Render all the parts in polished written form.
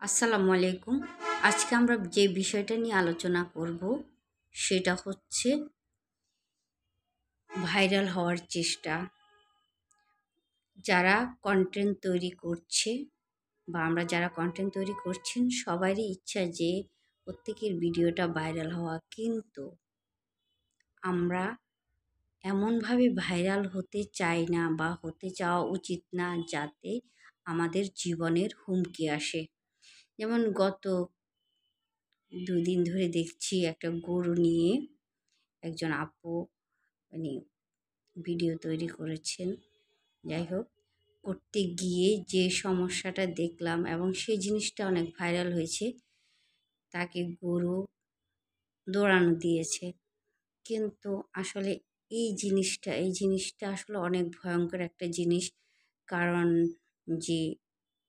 আসসালামু আলাইকুম। আজকে আমরা যে বিষয়টা নিয়ে আলোচনা করব সেটা হচ্ছে ভাইরাল হওয়ার চেষ্টা। যারা কন্টেন্ট তৈরি করছে বা আমরা যারা কন্টেন্ট তৈরি করছেন সবারই ইচ্ছা যে প্রত্যেকের ভিডিওটা ভাইরাল হওয়া, কিন্তু আমরা এমনভাবে ভাইরাল হতে চাই না বা হতে চাওয়া উচিত না যাতে আমাদের জীবনের হুমকি আসে। যেমন গত 2 দিন ধরে দেখছি একটা গরু নিয়ে একজন আপু মানে ভিডিও তৈরি করেছেন। যাই হোক, করতে গিয়ে যে সমস্যাটা দেখলাম এবং সেই জিনিসটা অনেক ভাইরাল হয়েছে, তাকে গরু দৌড়ানো দিয়েছে। কিন্তু আসলে এই জিনিসটা আসলে অনেক ভয়ঙ্কর একটা জিনিস। কারণ যে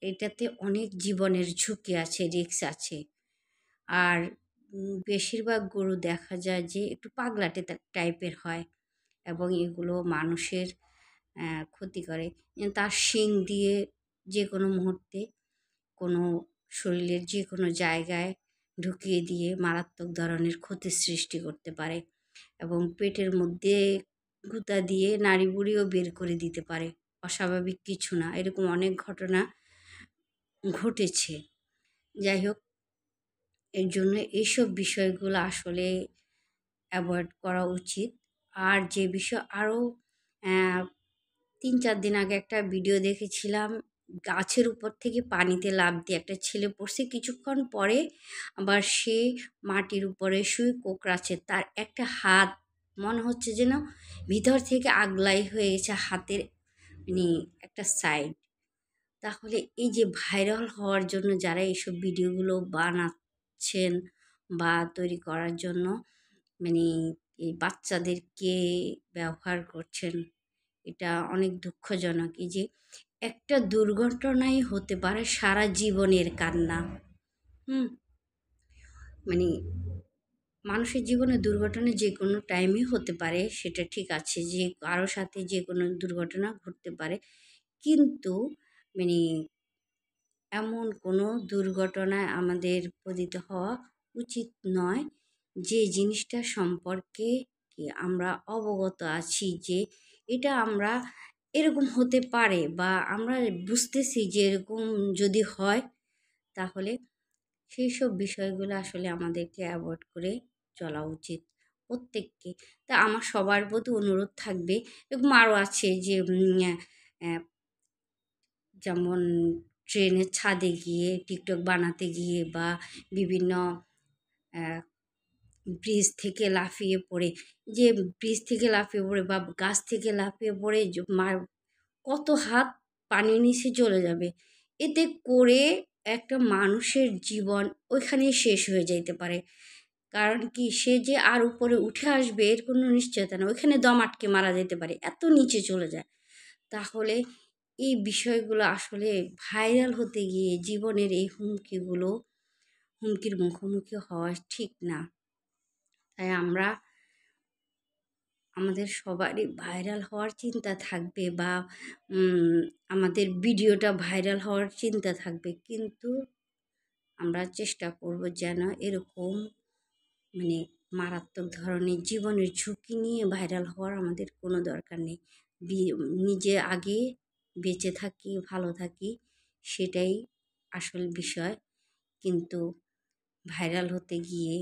এটাতে অনেক জীবনের ঝুঁকি আছে, রিস্ক আছে। আর বেশিরভাগ গরু দেখা যায় যে একটু পাগলাটে টাইপের হয় এবং এগুলো মানুষের ক্ষতি করে। তার শিং দিয়ে যে কোনো মুহূর্তে কোনো শরীরের যে কোনো জায়গায় ঢুকিয়ে দিয়ে মারাত্মক ধরনের ক্ষতির সৃষ্টি করতে পারে এবং পেটের মধ্যে গুঁতা দিয়ে নাড়িভুড়িও বের করে দিতে পারে। অস্বাভাবিক কিছু না, এরকম অনেক ঘটনা ঘটেছে। যাই হোক, এর জন্য এইসব বিষয়গুলো আসলে অ্যাভয়েড করা উচিত। আর যে বিষয় আরও 3-4 দিন আগে একটা ভিডিও দেখেছিলাম, গাছের উপর থেকে পানিতে লাফ দিয়ে একটা ছেলে পড়ছে, কিছুক্ষণ পরে আবার সে মাটির উপরে শুয়ে কোঁকড়াচ্ছে। তার একটা হাত মনে হচ্ছে যেন ভিতর থেকে আগলাই হয়ে গেছে, হাতের মানে একটা সাইড। তাহলে এই যে ভাইরাল হওয়ার জন্য যারা এইসব ভিডিওগুলো বানাচ্ছেন বা তৈরি করার জন্য মানে এই বাচ্চাদেরকে ব্যবহার করছেন, এটা অনেক দুঃখজনক। এই যে একটা দুর্ঘটনাই হতে পারে সারা জীবনের কান্না। হুম মানে মানুষের জীবনে দুর্ঘটনা যে কোনো টাইমে হতে পারে, সেটা ঠিক আছে, যে কারো সাথে যে কোনো দুর্ঘটনা ঘটতে পারে, কিন্তু মানে এমন কোনো দুর্ঘটনায় আমাদের পতিত হওয়া উচিত নয় যে জিনিসটা সম্পর্কে কি আমরা অবগত আছি যে এটা আমরা এরকম হতে পারে বা আমরা বুঝতেছি যে এরকম যদি হয়, তাহলে সেই সব বিষয়গুলো আসলে আমাদেরকে অ্যাভয়েড করে চলা উচিত প্রত্যেককে। তা আমার সবার প্রতি অনুরোধ থাকবে, এরকম আরও আছে যে যেমন ট্রেনের ছাদে গিয়ে টিকটক বানাতে গিয়ে বা বিভিন্ন ব্রিজ থেকে লাফিয়ে পড়ে, যে ব্রিজ থেকে লাফিয়ে পড়ে বা গাছ থেকে লাফিয়ে পড়ে কত হাত পানির নিচে চলে যাবে। এতে করে একটা মানুষের জীবন ওইখানেই শেষ হয়ে যাইতে পারে। কারণ কি, সে যে আর উপরে উঠে আসবে এর কোনো নিশ্চয়তা না, ওইখানে দম আটকে মারা যেতে পারে, এত নিচে চলে যায়। তাহলে এই বিষয়গুলো আসলে ভাইরাল হতে গিয়ে জীবনের এই হুমকির মুখোমুখি হওয়া ঠিক না। তাই আমাদের সবারই ভাইরাল হওয়ার চিন্তা থাকবে বা আমাদের ভিডিওটা ভাইরাল হওয়ার চিন্তা থাকবে, কিন্তু আমরা চেষ্টা করব যেন এরকম মানে মারাত্মক ধরনের জীবনের ঝুঁকি নিয়ে ভাইরাল হওয়ার আমাদের কোনো দরকার নেই। নিজে আগে বেঁচে থাকি, ভালো থাকি, সেটাই আসল বিষয়। কিন্তু ভাইরাল হতে গিয়ে,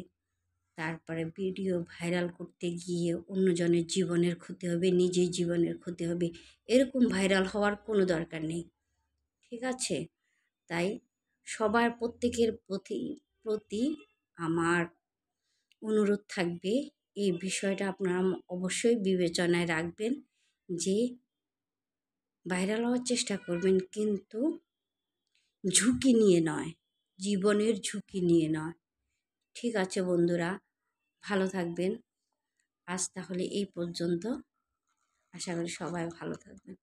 তারপরে ভিডিও ভাইরাল করতে গিয়ে অন্যজনের জীবনের ক্ষতি হবে, নিজের জীবনের ক্ষতি হবে, এরকম ভাইরাল হওয়ার কোনো দরকার নেই। ঠিক আছে? তাই সবার প্রত্যেকের প্রতি আমার অনুরোধ থাকবে, এই বিষয়টা আপনারা অবশ্যই বিবেচনায় রাখবেন যে ভাইরাল হওয়ার চেষ্টা করবেন, কিন্তু ঝুঁকি নিয়ে নয়, জীবনের ঝুঁকি নিয়ে নয়। ঠিক আছে বন্ধুরা, ভালো থাকবেন। আজ তাহলে এই পর্যন্ত। আশা করি সবাই ভালো থাকবেন।